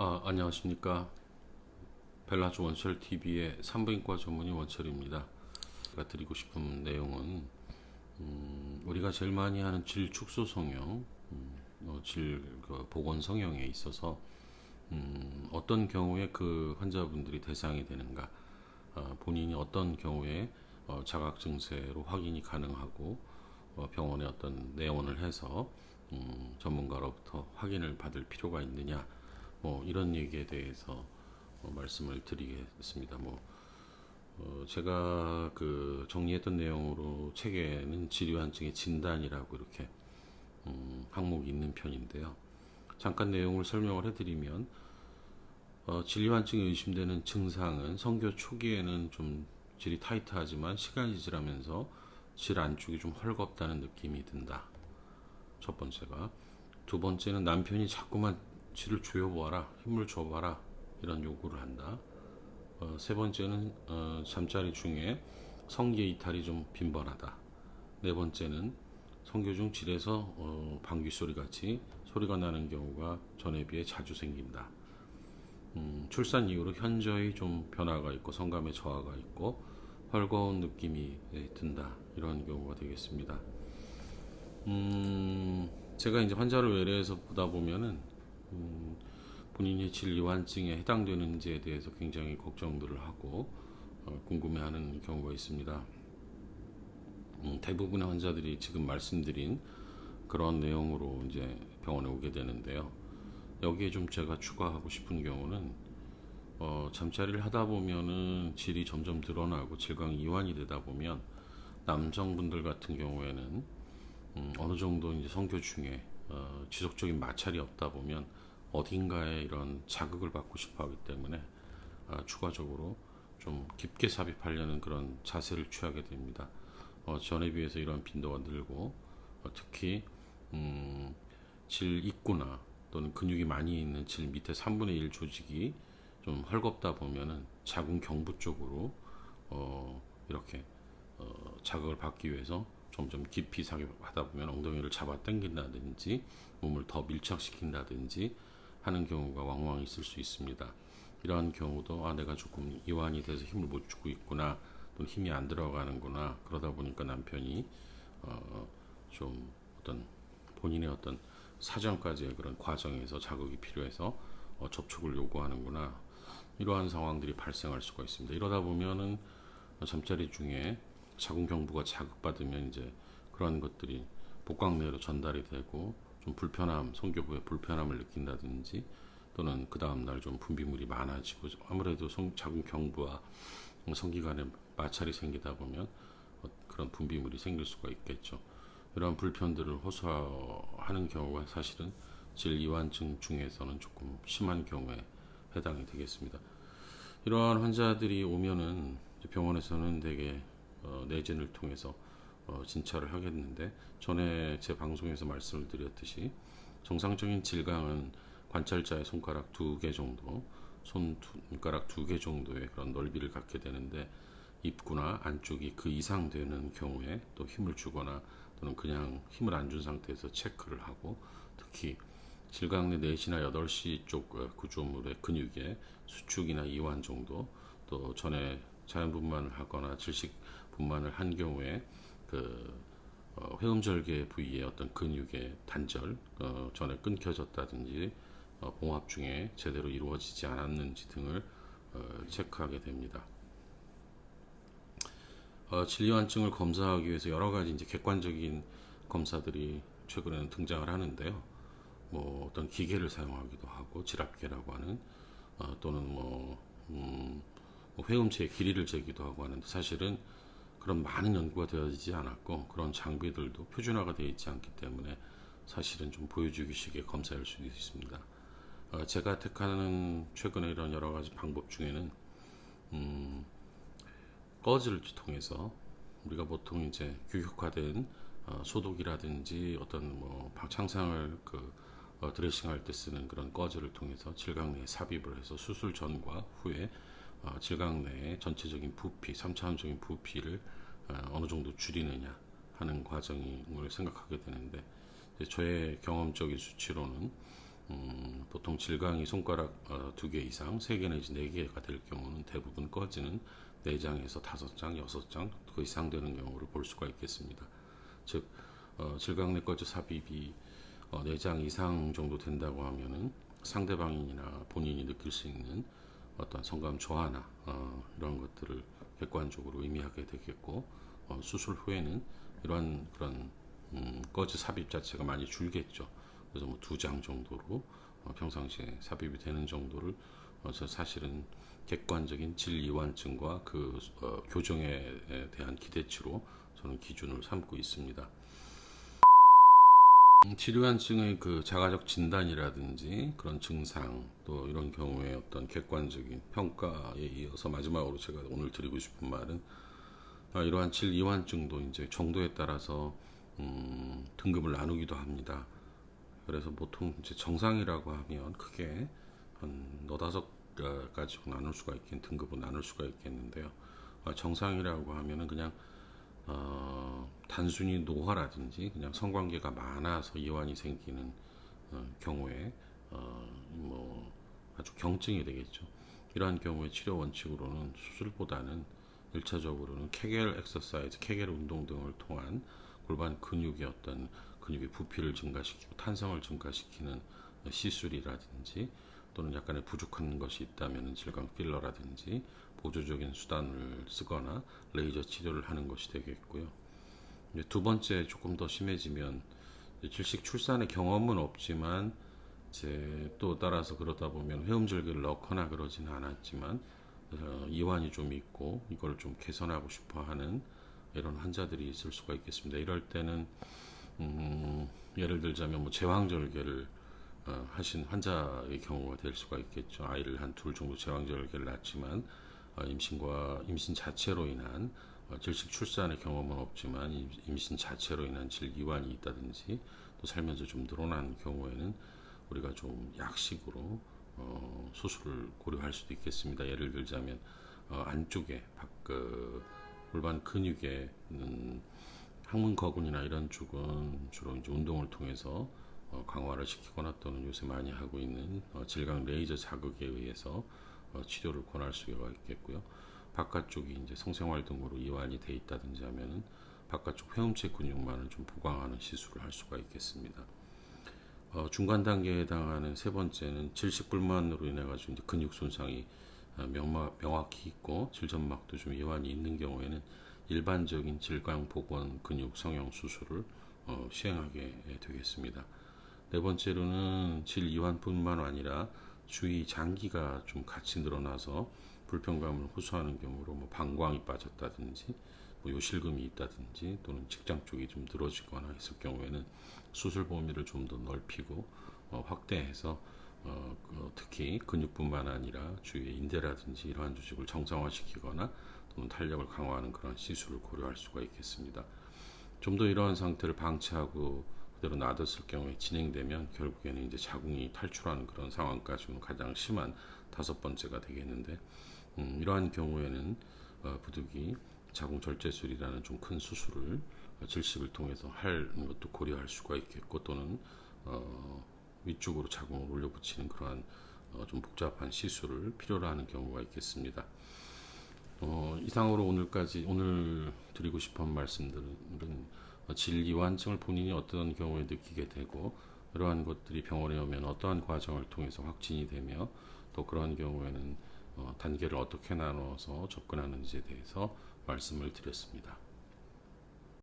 안녕하십니까. 벨라조 원철 TV의 산부인과 전문의 원철입니다. 제가 드리고 싶은 내용은 우리가 제일 많이 하는 질 축소 성형, 보건 성형에 있어서 어떤 경우에 그 환자분들이 대상이 되는가, 본인이 어떤 경우에 자각 증세로 확인이 가능하고 병원에 어떤 내원을 해서 전문가로부터 확인을 받을 필요가 있느냐, 이런 얘기에 대해서 말씀을 드리겠습니다. 제가 그 정리했던 내용으로 책에는 질환증의 진단이라고 이렇게 항목이 있는 편인데요. 잠깐 내용을 설명을 해드리면 질환증이 의심되는 증상은 성교 초기에는 좀 질이 타이트하지만 시간이 지나면서 질 안쪽이 좀 헐겁다는 느낌이 든다. 첫 번째가. 두 번째는 남편이 자꾸만 질을 조여보아라, 힘을 줘봐라 이런 요구를 한다. 세 번째는 잠자리 중에 성기 이탈이 좀 빈번하다. 네 번째는 성교 중 질에서 방귀 소리 같이 소리가 나는 경우가 전에 비해 자주 생긴다. 출산 이후로 현저히 좀 변화가 있고 성감의 저하가 있고 헐거운 느낌이 든다. 이런 경우가 되겠습니다. 제가 이제 환자를 외래해서 보다 보면은 본인이 질 이완증에 해당되는지에 대해서 굉장히 걱정들을 하고 궁금해하는 경우가 있습니다. 대부분의 환자들이 지금 말씀드린 그런 내용으로 이제 병원에 오게 되는데요. 여기에 좀 제가 추가하고 싶은 경우는 잠자리를 하다 보면은 질이 점점 드러나고 질광 이완이 되다 보면 남성분들 같은 경우에는 어느 정도 이제 성교 중에 지속적인 마찰이 없다 보면 어딘가에 이런 자극을 받고 싶어 하기 때문에 추가적으로 좀 깊게 삽입하려는 그런 자세를 취하게 됩니다. 전에 비해서 이런 빈도가 늘고 특히 질 입구나 또는 근육이 많이 있는 질 밑에 3분의 1 조직이 좀 헐겁다 보면은 자궁 경부 쪽으로 이렇게 자극을 받기 위해서 점점 깊이 삽입하다 보면 엉덩이를 잡아 당긴다든지 몸을 더 밀착시킨다든지 하는 경우가 왕왕 있을 수 있습니다. 이러한 경우도 내가 조금 이완이 돼서 힘을 못 주고 있구나, 또는 힘이 안 들어가는구나, 그러다 보니까 남편이 좀 어떤 본인의 어떤 사정까지의 그런 과정에서 자극이 필요해서 접촉을 요구하는구나, 이러한 상황들이 발생할 수가 있습니다. 이러다 보면은 잠자리 중에 자궁 경부가 자극받으면 이제 그런 것들이 복강 내로 전달이 되고 좀 불편함, 성교 후에 불편함을 느낀다든지 또는 그 다음날 좀 분비물이 많아지고 아무래도 자궁 경부와 성기간에 마찰이 생기다 보면 그런 분비물이 생길 수가 있겠죠. 이러한 불편들을 호소하는 경우가 사실은 질 이완증 중에서는 조금 심한 경우에 해당이 되겠습니다. 이러한 환자들이 오면은 병원에서는 되게 내진을 통해서 진찰을 하겠는데, 전에 제 방송에서 말씀을 드렸듯이 정상적인 질감은 관찰자의 손가락 2개 정도, 손가락 2개 정도의 그런 넓이를 갖게 되는데, 입구나 안쪽이 그 이상 되는 경우에 또 힘을 주거나 또는 그냥 힘을 안 준 상태에서 체크를 하고, 특히 질각 내 4시나 8시 쪽 구조물의 근육의 수축이나 이완 정도, 또 전에 자연분만을 하거나 질식 분만을 한 경우에 회음절개 부위의 어떤 근육의 단절, 전에 끊겨졌다든지 봉합 중에 제대로 이루어지지 않았는지 등을 체크하게 됩니다. 질이완증을 검사하기 위해서 여러 가지 이제 객관적인 검사들이 최근에는 등장을 하는데요. 어떤 기계를 사용하기도 하고, 지압계라고 하는 또는 회음체의 길이를 재기도 하고 하는데, 사실은 그런 많은 연구가 되어지지 않았고 그런 장비들도 표준화가 되어 있지 않기 때문에 사실은 좀 보여주기식의 검사일 수도 있습니다. 제가 택하는 최근에 이런 여러 가지 방법 중에는 꺼즈를 통해서 우리가 보통 이제 규격화된 소독이라든지 어떤 창상을 드레싱할 때 쓰는 그런 꺼즈를 통해서 질각 내에 삽입을 해서 수술 전과 후에 질각 내의 전체적인 부피, 3차원적인 부피를 어느 정도 줄이느냐 하는 과정을 생각하게 되는데, 저의 경험적인 수치로는 보통 질강이 손가락 2개 이상, 3개 내지 4개가 될 경우는 대부분 꺼지는 4장에서 5장, 6장 그 이상 되는 경우를 볼 수가 있겠습니다. 즉 질강 내 꺼져 삽입이 4장 이상 정도 된다고 하면은 상대방이나 본인이 느낄 수 있는 어떤 성감 저하나 이런 것들을 객관적으로 의미하게 되겠고, 수술 후에는 이러한 그런 꺼즈 삽입 자체가 많이 줄겠죠. 그래서 뭐 2장 정도로 평상시에 삽입이 되는 정도를 사실은 객관적인 질 이완증과 그 교정에 대한 기대치로 저는 기준을 삼고 있습니다. 치료한증의 그 자가적 진단이라든지 그런 증상, 또 이런 경우에 어떤 객관적인 평가에 이어서 마지막으로 제가 오늘 드리고 싶은 말은, 이러한 질 이완증도 이제 정도에 따라서 등급을 나누기도 합니다. 그래서 보통 이제 정상이라고 하면 크게 한 너다섯 가지로 나눌 수가 등급을 나눌 수가 있겠는데요. 정상이라고 하면은 그냥 단순히 노화라든지 그냥 성관계가 많아서 이완이 생기는 경우에 뭐 아주 경증이 되겠죠. 이러한 경우에 치료 원칙으로는 수술보다는 1차적으로는 케겔 엑서사이즈, 케겔 운동 등을 통한 골반 근육의 어떤 근육의 부피를 증가시키고 탄성을 증가시키는 시술이라든지, 또는 약간의 부족한 것이 있다면 질감 필러라든지 보조적인 수단을 쓰거나 레이저 치료를 하는 것이 되겠고요. 두 번째, 조금 더 심해지면 질식 출산의 경험은 없지만 이제 또 따라서 그러다 보면 회음절개를 넣거나 그러지는 않았지만 이완이 좀 있고 이걸 좀 개선하고 싶어하는 이런 환자들이 있을 수가 있겠습니다. 이럴 때는 예를 들자면 뭐 제왕절개를 하신 환자의 경우가 될 수가 있겠죠. 아이를 한 둘 정도 제왕절개를 낳지만 임신 자체로 인한 질식 출산의 경험은 없지만 임신 자체로 인한 질 이완이 있다든지 또 살면서 좀 늘어난 경우에는 우리가 좀 약식으로 수술을 고려할 수도 있겠습니다. 예를 들자면 안쪽에 골반 근육에 항문거근이나 이런 쪽은 주로 이제 운동을 통해서 강화를 시키거나, 또는 요새 많이 하고 있는 질감 레이저 자극에 의해서 치료를 권할 수가 있겠고요. 바깥쪽이 이제 성생활 등으로 이완이 돼 있다든지 하면은 바깥쪽 회음체 근육만을 좀 보강하는 시술을 할 수가 있겠습니다. 중간 단계에 해당하는 세 번째는 질식불만으로 인해 가지고 이제 근육 손상이 명확히 있고 질점막도 좀 이완이 있는 경우에는 일반적인 질강 복원 근육 성형 수술을 시행하게 되겠습니다. 네 번째로는 질 이완뿐만 아니라 주위 장기가 좀 같이 늘어나서 불편감을 호소하는 경우로 뭐 방광이 빠졌다든지 뭐 요실금이 있다든지 또는 직장 쪽이 좀 늘어지거나 했을 경우에는 수술 범위를 좀 더 넓히고 확대해서 특히 근육뿐만 아니라 주위의 인대라든지 이러한 조직을 정상화시키거나 또는 탄력을 강화하는 그런 시술을 고려할 수가 있겠습니다. 좀 더 이러한 상태를 방치하고 그대로 놔뒀을 경우에 진행되면 결국에는 이제 자궁이 탈출하는 그런 상황까지는 가장 심한 5번째가 되겠는데, 이러한 경우에는 부득이 자궁 절제술이라는 좀 큰 수술을 질식을 통해서 할 것도 고려할 수가 있겠고, 또는 위쪽으로 자궁을 올려붙이는 그러한 좀 복잡한 시술을 필요로 하는 경우가 있겠습니다. 이상으로 오늘 드리고 싶은 말씀들은 질 이완증을 본인이 어떤 경우에 느끼게 되고, 이러한 것들이 병원에 오면 어떠한 과정을 통해서 확진이 되며, 또 그러한 경우에는 단계를 어떻게 나눠서 접근하는지에 대해서 말씀을 드렸습니다.